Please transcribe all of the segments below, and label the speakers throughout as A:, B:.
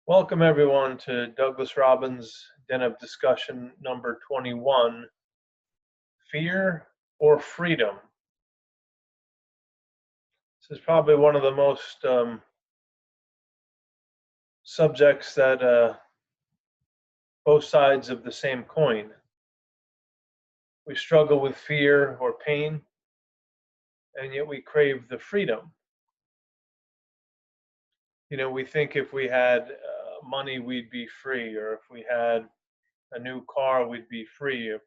A: Welcome everyone to Douglas Robbins' Den of Discussion number 21, Fear or Freedom? This is probably one of the most subjects that both sides of the same coin. We struggle with fear or pain, and yet we crave the freedom. We think if we had money, we'd be free, or if we had a new car, we'd be free. If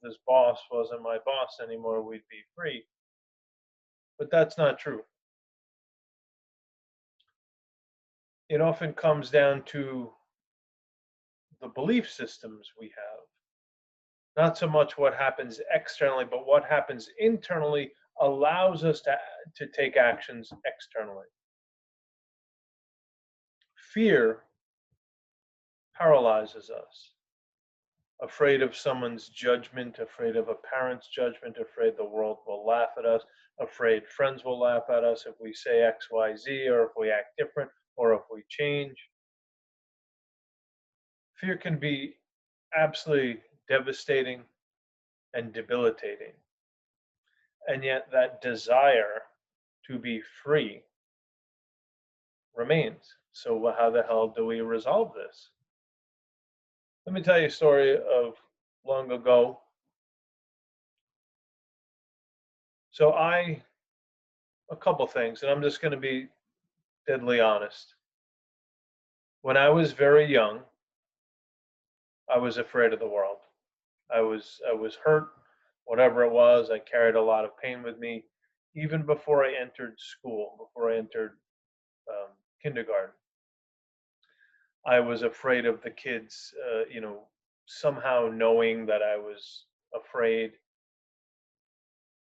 A: this boss wasn't my boss anymore, we'd be free. But that's not true. It often comes down to the belief systems we have. Not so much what happens externally, but what happens internally allows us to take actions externally. Fear paralyzes us. Afraid of someone's judgment, afraid of a parent's judgment, afraid the world will laugh at us, afraid friends will laugh at us if we say X, Y, Z, or if we act different, or if we change. Fear can be absolutely devastating and debilitating. And yet that desire to be free remains. So how the hell do we resolve this? Let me tell you a story of long ago. So a couple things, and I'm just going to be deadly honest. When I was very young, I was afraid of the world. I was hurt, whatever it was. I carried a lot of pain with me, even before I entered school, before I entered kindergarten. I was afraid of the kids, somehow knowing that I was afraid.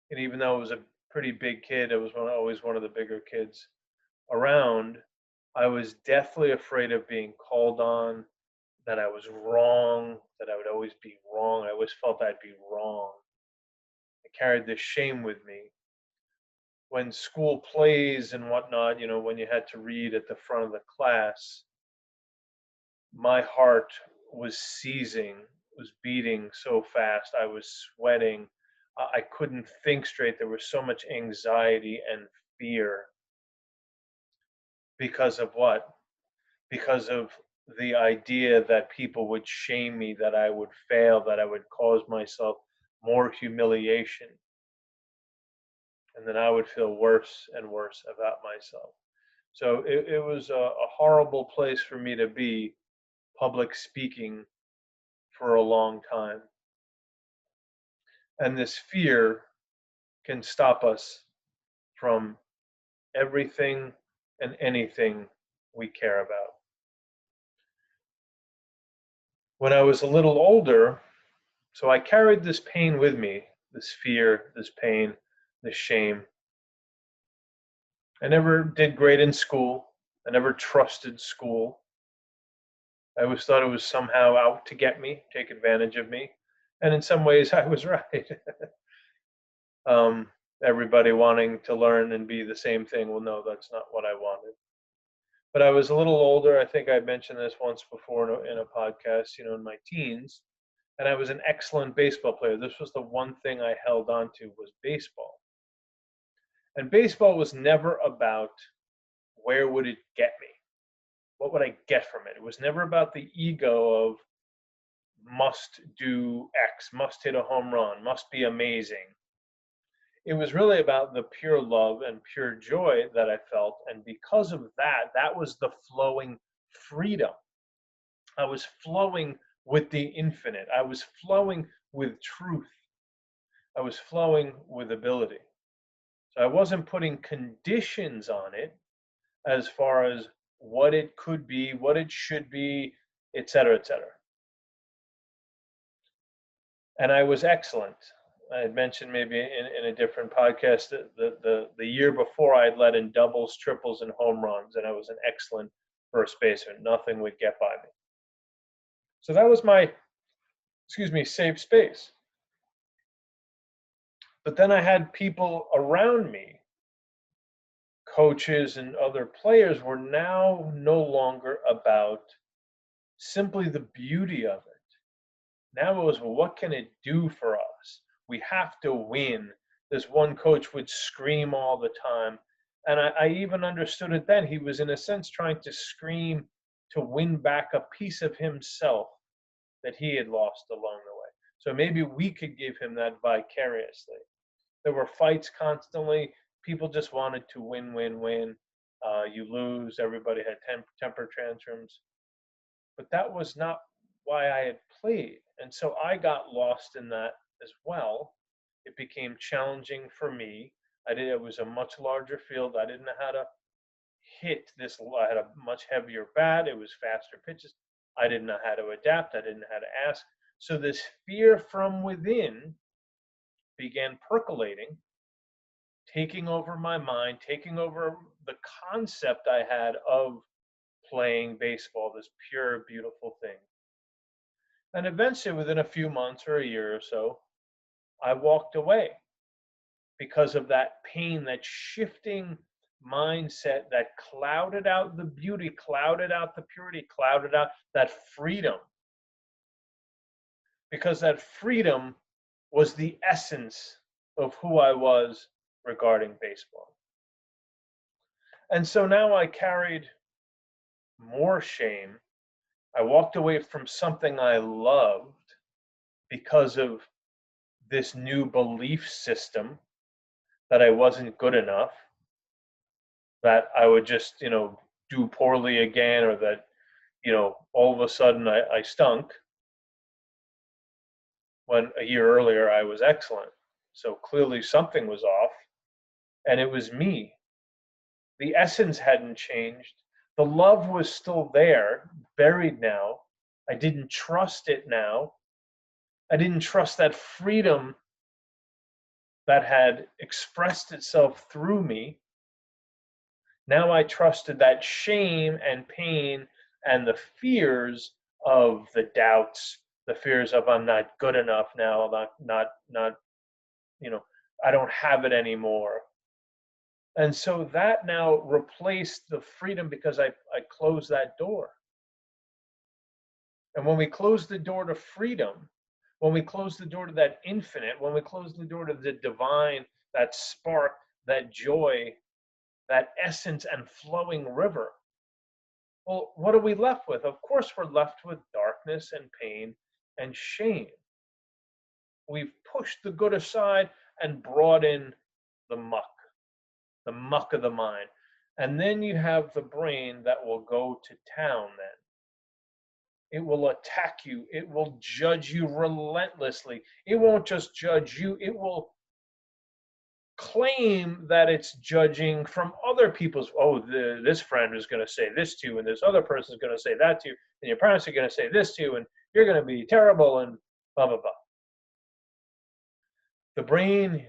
A: And even though I was a pretty big kid, I was always one of the bigger kids around. I was deathly afraid of being called on, that I was wrong, that I would always be wrong. I always felt I'd be wrong. I carried this shame with me. When school plays and whatnot, when you had to read at the front of the class, my heart was seizing, was beating so fast. I was sweating. I couldn't think straight. There was so much anxiety and fear. Because of what? Because of the idea that people would shame me, that I would fail, that I would cause myself more humiliation. And then I would feel worse and worse about myself. So it was a horrible place for me to be, public speaking, for a long time. And this fear can stop us from everything and anything we care about. When I was a little older, so I carried this pain with me, this fear, this pain, this shame. I never did great in school. I never trusted school. I always thought it was somehow out to get me, take advantage of me. And in some ways, I was right. Everybody wanting to learn and be the same thing. Well, no, that's not what I wanted. But I was a little older. I think I mentioned this once before in a podcast, in my teens. And I was an excellent baseball player. This was the one thing I held on to, was baseball. And baseball was never about where would it get me? What would I get from it? It was never about the ego of must do X, must hit a home run, must be amazing. It was really about the pure love and pure joy that I felt. And because of that, that was the flowing freedom. I was flowing with the infinite. I was flowing with truth. I was flowing with ability. So I wasn't putting conditions on it as far as what it could be, what it should be, et cetera, et cetera. And I was excellent. I had mentioned maybe in a different podcast that the year before I had let in doubles, triples, and home runs, and I was an excellent first baseman. Nothing would get by me. So that was my, safe space. But then I had people around me, coaches and other players were now no longer about simply the beauty of it. Now it was, well, what can it do for us? We have to win. This one coach would scream all the time. And I even understood it then. He was, in a sense, trying to scream to win back a piece of himself that he had lost along the way. So maybe we could give him that vicariously. There were fights constantly. People just wanted to win, win, win. You lose, everybody had temper tantrums. But that was not why I had played. And so I got lost in that as well. It became challenging for me. It was a much larger field. I didn't know how to hit this. I had a much heavier bat. It was faster pitches. I didn't know how to adapt. I didn't know how to ask. So this fear from within began percolating, taking over my mind, taking over the concept I had of playing baseball, this pure, beautiful thing. And eventually, within a few months or a year or so, I walked away because of that pain, that shifting mindset that clouded out the beauty, clouded out the purity, clouded out that freedom. Because that freedom was the essence of who I was regarding baseball. And so now I carried more shame. I walked away from something I loved because of this new belief system that I wasn't good enough, that I would just, do poorly again, or that, all of a sudden I stunk when a year earlier I was excellent. So clearly something was off, and it was me. The essence hadn't changed. The love was still there, buried now. I didn't trust it now. I didn't trust that freedom that had expressed itself through me. Now I trusted that shame and pain and the fears of the doubts, the fears of I'm not good enough now, not, you know, I don't have it anymore. And so that now replaced the freedom because I closed that door. And when we close the door to freedom, when we close the door to that infinite, when we close the door to the divine, that spark, that joy, that essence and flowing river, well, what are we left with? Of course, we're left with darkness and pain and shame. We've pushed the good aside and brought in the muck of the mind. And then you have the brain that will go to town then. It will attack you. It will judge you relentlessly. It won't just judge you, it will claim that it's judging from other people's. Oh, this friend is going to say this to you, and this other person is going to say that to you, and your parents are going to say this to you, and you're going to be terrible, and blah, blah, blah. The brain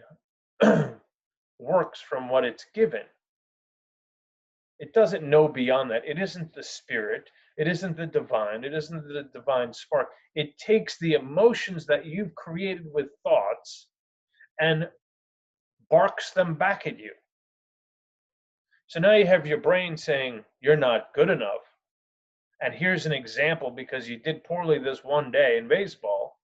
A: works from what it's given. It doesn't know beyond that. It isn't the spirit. It isn't the divine. It isn't the divine spark. It takes the emotions that you've created with thoughts and barks them back at you. So now you have your brain saying, you're not good enough. And here's an example because you did poorly this one day in baseball.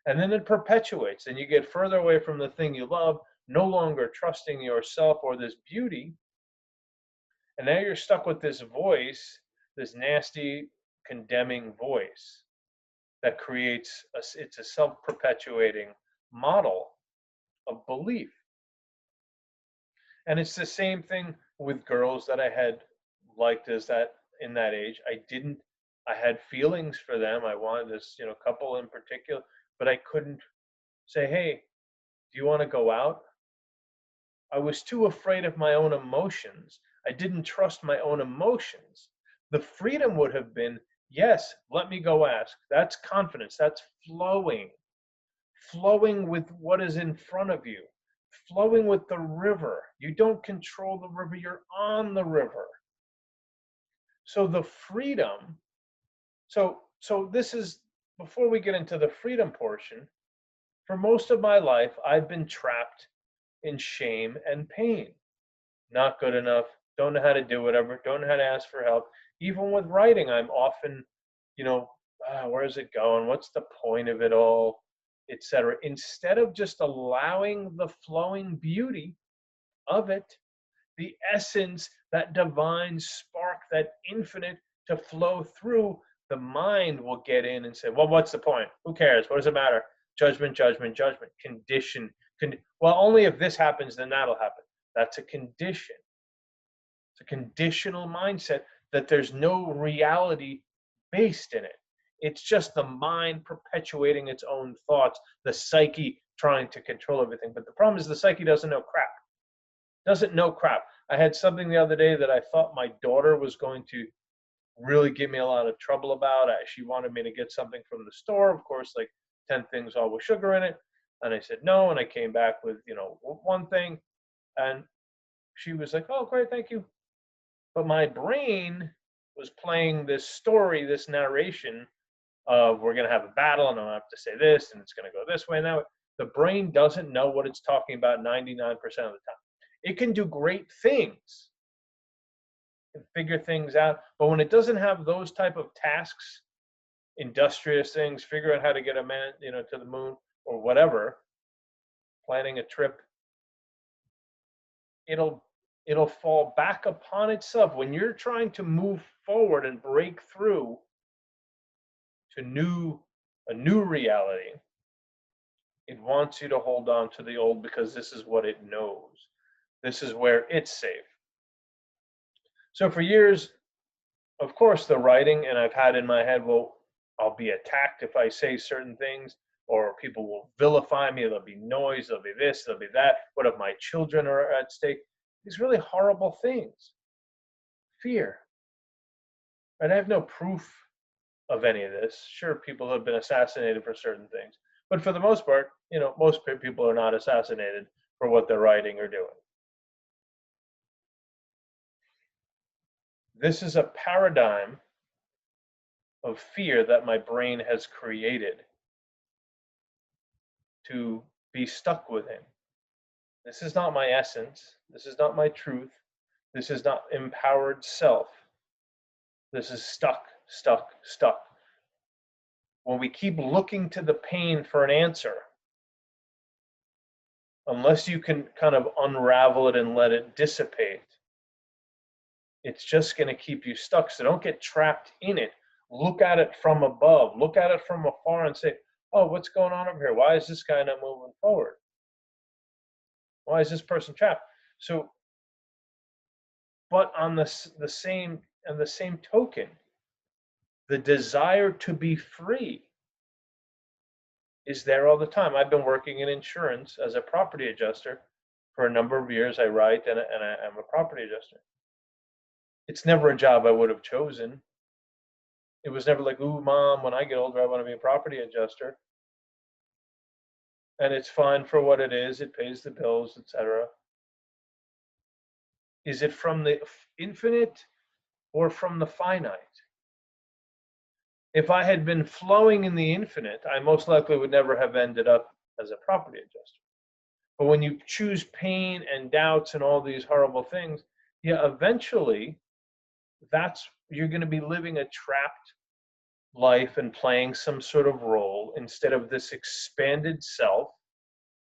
A: And then it perpetuates, and you get further away from the thing you love, no longer trusting yourself or this beauty. And now you're stuck with this voice, this nasty, condemning voice that creates it's a self-perpetuating model of belief. And it's the same thing with girls that I had liked as that in that age. I had feelings for them. I wanted this, couple in particular, but I couldn't say, hey, do you want to go out? I was too afraid of my own emotions. I didn't trust my own emotions. The freedom would have been, yes, let me go ask. That's confidence. That's flowing with what is in front of you, flowing with the river. You don't control the river, you're on the river. So the freedom, so this is, before we get into the freedom portion, for most of my life, I've been trapped in shame and pain. not good enough, don't know how to do whatever, don't know how to ask for help. Even with writing, I'm often, you know, where's it going? What's the point of it all? Etc. Instead of just allowing the flowing beauty of it, the essence, that divine spark, that infinite to flow through, the mind will get in and say, well, what's the point? Who cares? What does it matter? Judgment, judgment, judgment, condition. Well, only if this happens, then that'll happen. That's a condition. It's a conditional mindset that there's no reality based in it. It's just the mind perpetuating its own thoughts, the psyche trying to control everything. But the problem is the psyche doesn't know crap. Doesn't know crap. I had something the other day that I thought my daughter was going to really give me a lot of trouble about. She wanted me to get something from the store, of course, like 10 things all with sugar in it. And I said no. And I came back with, one thing. And she was like, oh, great, thank you. But my brain was playing this story, this narration of we're going to have a battle and I have to say this and it's going to go this way and that way. The brain doesn't know what it's talking about 99% of the time. It can do great things and figure things out, but when it doesn't have those type of tasks, industrious things, figure out how to get a man, to the moon or whatever, planning a trip, it'll fall back upon itself. When you're trying to move forward and break through to a new reality, it wants you to hold on to the old because this is what it knows. This is where it's safe. So for years, of course, the writing, and I've had in my head, well, I'll be attacked if I say certain things, or people will vilify me. There'll be noise, there'll be this, there'll be that. What if my children are at stake? These really horrible things. Fear. And I have no proof of any of this. Sure, people have been assassinated for certain things. But for the most part, most people are not assassinated for what they're writing or doing. This is a paradigm of fear that my brain has created to be stuck within. This is not my essence. This is not my truth. This is not empowered self. This is stuck, stuck, stuck. When we keep looking to the pain for an answer, unless you can kind of unravel it and let it dissipate, it's just going to keep you stuck. So don't get trapped in it. Look at it from above. Look at it from afar and say, oh, what's going on over here? Why is this guy not moving forward? Why is this person trapped? So, but on the same token, the desire to be free is there all the time. I've been working in insurance as a property adjuster for a number of years. I write and I'm a property adjuster. It's never a job I would have chosen. It was never like, ooh, mom, when I get older, I want to be a property adjuster. And it's fine for what it is. It pays the bills, etc. Is it from the infinite or from the finite? If I had been flowing in the infinite, I most likely would never have ended up as a property adjuster. But when you choose pain and doubts and all these horrible things, yeah, eventually you're going to be living a trapped life and playing some sort of role instead of this expanded self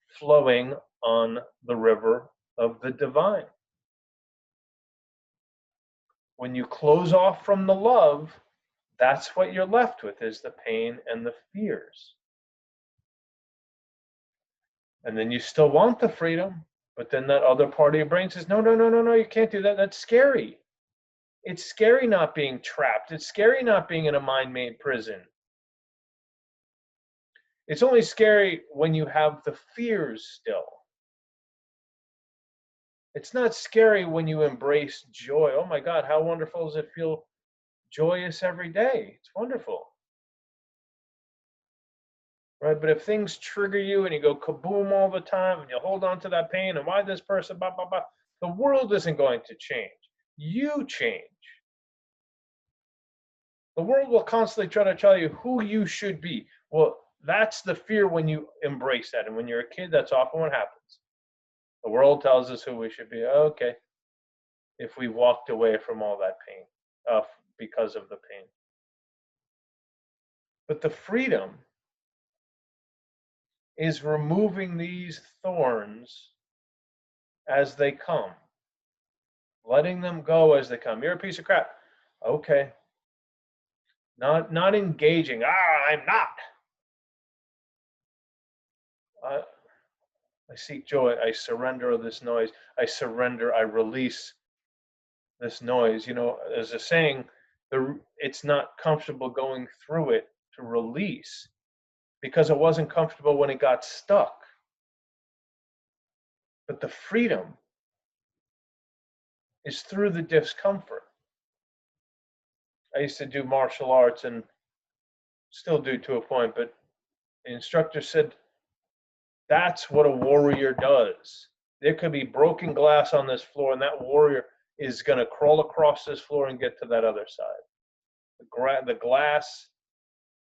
A: flowing on the river of the divine. When you close off from the love, that's what you're left with, is the pain and the fears. And then you still want the freedom, but then that other part of your brain says, no, you can't do that. That's scary. It's scary not being trapped. It's scary not being in a mind-made prison. It's only scary when you have the fears still. It's not scary when you embrace joy. Oh my God, how wonderful does it feel joyous every day? It's wonderful. Right? But if things trigger you and you go kaboom all the time and you hold on to that pain and why this person, blah, blah, blah, the world isn't going to change. You change. The world will constantly try to tell you who you should be. Well, that's the fear when you embrace that. And when you're a kid, that's often what happens. The world tells us who we should be. Okay. if we walked away from all that pain because of the pain. But the freedom is removing these thorns as they come, letting them go as they come. You're a piece of crap. Okay. Not engaging. I'm not. I seek joy. I surrender this noise. I surrender. I release this noise. You know, there's a saying, it's not comfortable going through it to release because it wasn't comfortable when it got stuck. But the freedom is through the discomfort. I used to do martial arts and still do to a point, but the instructor said that's what a warrior does. There could be broken glass on this floor, and that warrior is going to crawl across this floor and get to that other side. The glass,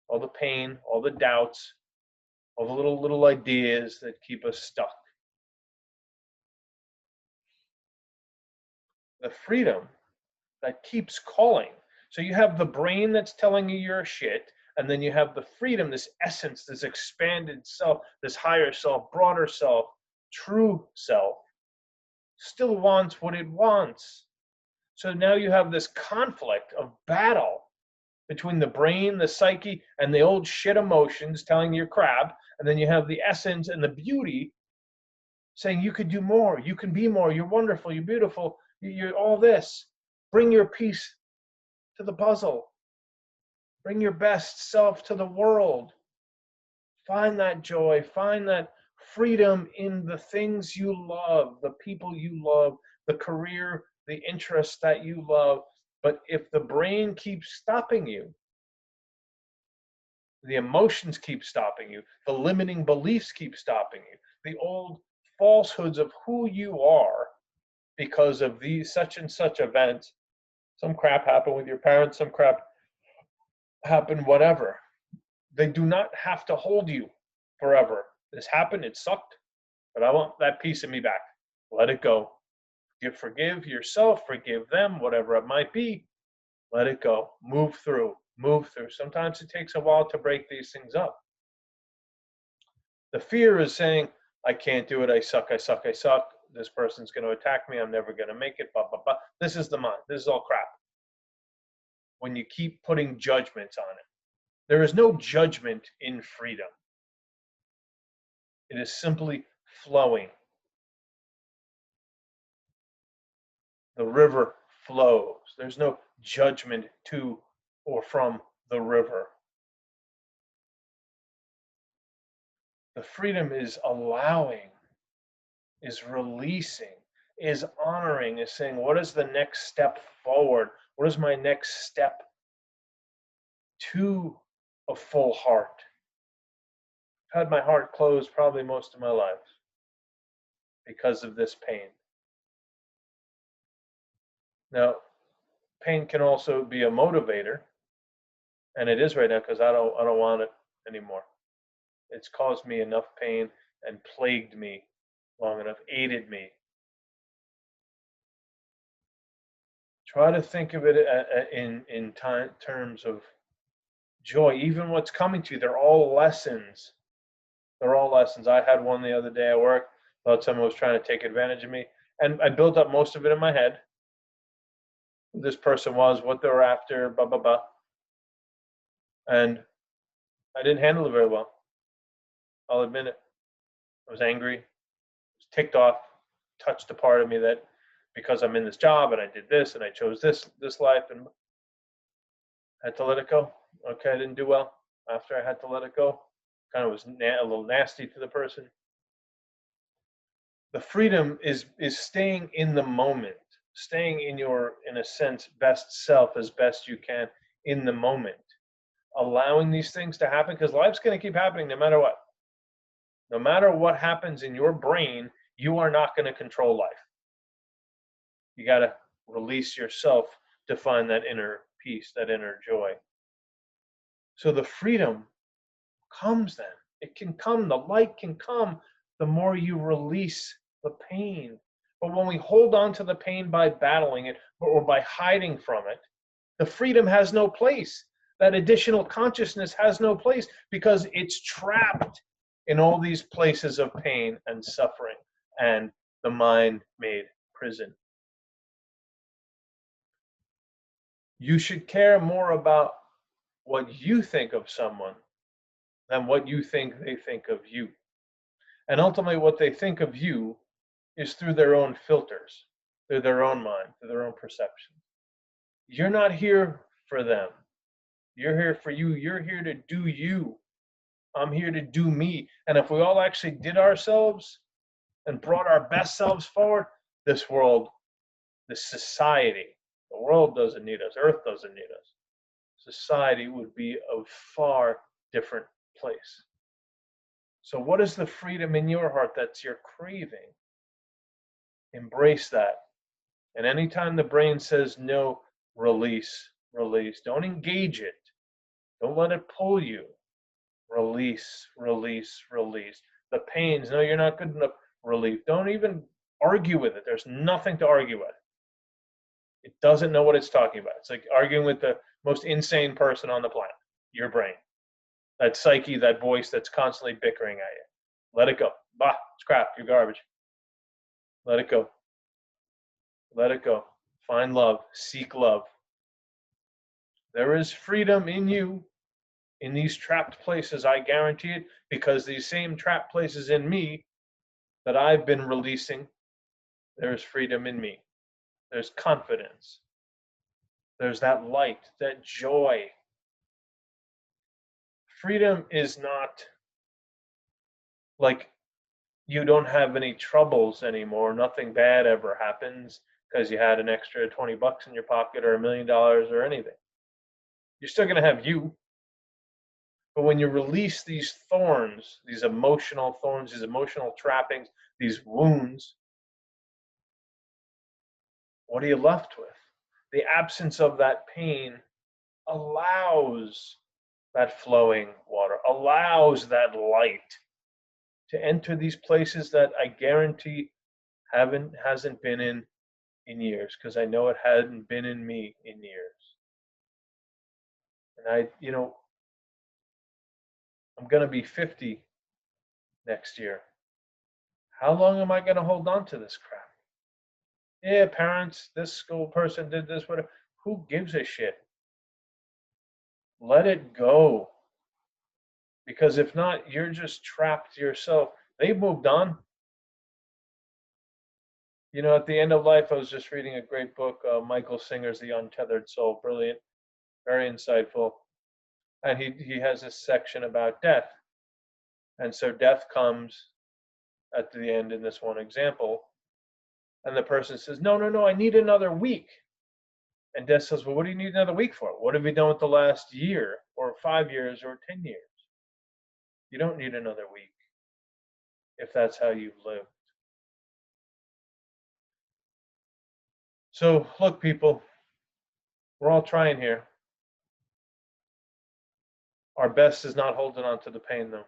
A: all the pain, all the doubts, all the little ideas that keep us stuck. The freedom that keeps calling. So you have the brain that's telling you you're a shit, and then you have the freedom, this essence, this expanded self, this higher self, broader self, true self, still wants what it wants. So now you have this conflict of battle between the brain, the psyche, and the old shit emotions telling you crap, and then you have the essence and the beauty saying you could do more, you can be more, you're wonderful, you're beautiful, you're all this. Bring your piece to the puzzle. Bring your best self to the world. Find that joy, find that freedom in the things you love, the people you love, the career, the interests that you love. But if the brain keeps stopping you, the emotions keep stopping you, the limiting beliefs keep stopping you, the old falsehoods of who you are because of these such and such events, some crap happened with your parents, some crap happened, whatever. They do not have to hold you forever. This happened, it sucked, but I want that piece of me back. Let it go. You forgive yourself, forgive them, whatever it might be. Let it go. Move through. Move through. Sometimes it takes a while to break these things up. The fear is saying, I can't do it. I suck. I suck. I suck. This person's going to attack me. I'm never going to make it. Blah, blah, blah. This is the mind. This is all crap. When you keep putting judgments on it, there is no judgment in freedom. It is simply flowing. The river flows. There's no judgment to or from the river. The freedom is allowing, is releasing, is honoring, is saying, what is the next step forward? What is my next step to a full heart? I've had my heart closed probably most of my life because of this pain. Now, pain can also be a motivator, and it is right now because I don't want it anymore. It's caused me enough pain and plagued me long enough, aided me. Try to think of it in terms of joy. Even what's coming to you, they're all lessons. They're all lessons. I had one the other day at work. Thought someone was trying to take advantage of me, and I built up most of it in my head. Who this person was, what they were after, blah blah blah, and I didn't handle it very well. I'll admit it. I was angry, was ticked off, touched a part of me that because I'm in this job and I did this and I chose this life and I had to let it go. Okay, I didn't do well after I had to let it go. Kind of was a little nasty to the person. The freedom is staying in the moment, staying in your, in a sense, best self as best you can in the moment, allowing these things to happen because life's going to keep happening no matter what. No matter what happens in your brain, you are not going to control life. You got to release yourself to find that inner peace, that inner joy. So the freedom comes then. It can come, the light can come the more you release the pain, But when we hold on to the pain by battling it or by hiding from it, the freedom has no place. That additional consciousness has no place because it's trapped in all these places of pain and suffering and the mind-made prison. You should care more about what you think of someone than what you think they think of you. And ultimately, what they think of you is through their own filters, through their own mind, through their own perception. You're not here for them. You're here for you. You're here to do you. I'm here to do me. And if we all actually did ourselves and brought our best selves forward, this world, this society, the world doesn't need us, Earth doesn't need us. Society would be a far different place. So, what is the freedom in your heart that's you're craving? Embrace that. And anytime the brain says no, release, release. Don't engage it. Don't let it pull you. Release, release, release. The pains, no, you're not good enough. Relief. Don't even argue with it. There's nothing to argue with. It doesn't know what it's talking about. It's like arguing with the most insane person on the planet, your brain. That psyche, that voice that's constantly bickering at you. Let it go. Bah, it's crap. You're garbage. Let it go. Let it go. Find love. Seek love. There is freedom in you in these trapped places, I guarantee it, because these same trapped places in me that I've been releasing, there's freedom in me. There's confidence. There's that light, that joy. Freedom is not like you don't have any troubles anymore. Nothing bad ever happens because you had an extra 20 bucks in your pocket or $1 million or anything. You're still going to have you. But when you release these thorns, these emotional thorns, these emotional trappings, these wounds, what are you left with? The absence of that pain allows that flowing water, allows that light to enter these places that I guarantee hasn't been in years, because I know it hadn't been in me in years. And I'm going to be 50 next year. How long am I going to hold on to this crap? Yeah, parents, this school person did this, whatever. Who gives a shit? Let it go. Because if not, you're just trapped yourself. They've moved on. At the end of life, I was just reading a great book, Michael Singer's The Untethered Soul. Brilliant, very insightful. And he has this section about death. And so death comes at the end in this one example. And the person says, no, I need another week. And death says, well, what do you need another week for? What have you done with the last year or 5 years or 10 years? You don't need another week if that's how you've lived. So look, people, we're all trying here. Our best is not holding on to the pain, though.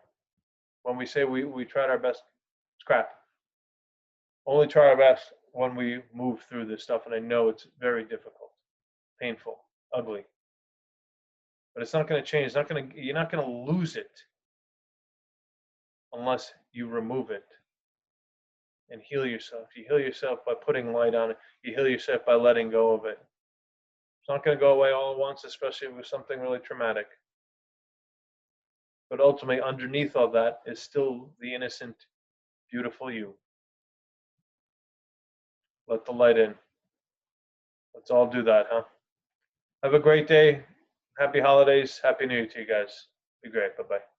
A: When we say we tried our best, it's crap. Only try our best when we move through this stuff, and I know it's very difficult, painful, ugly. But it's not going to change. You're not going to lose it unless you remove it and heal yourself. You heal yourself by putting light on it. You heal yourself by letting go of it. It's not going to go away all at once, especially with something really traumatic. But ultimately, underneath all that is still the innocent, beautiful you. Let the light in. Let's all do that, huh? Have a great day. Happy holidays. Happy New Year to you guys. Be great. Bye-bye.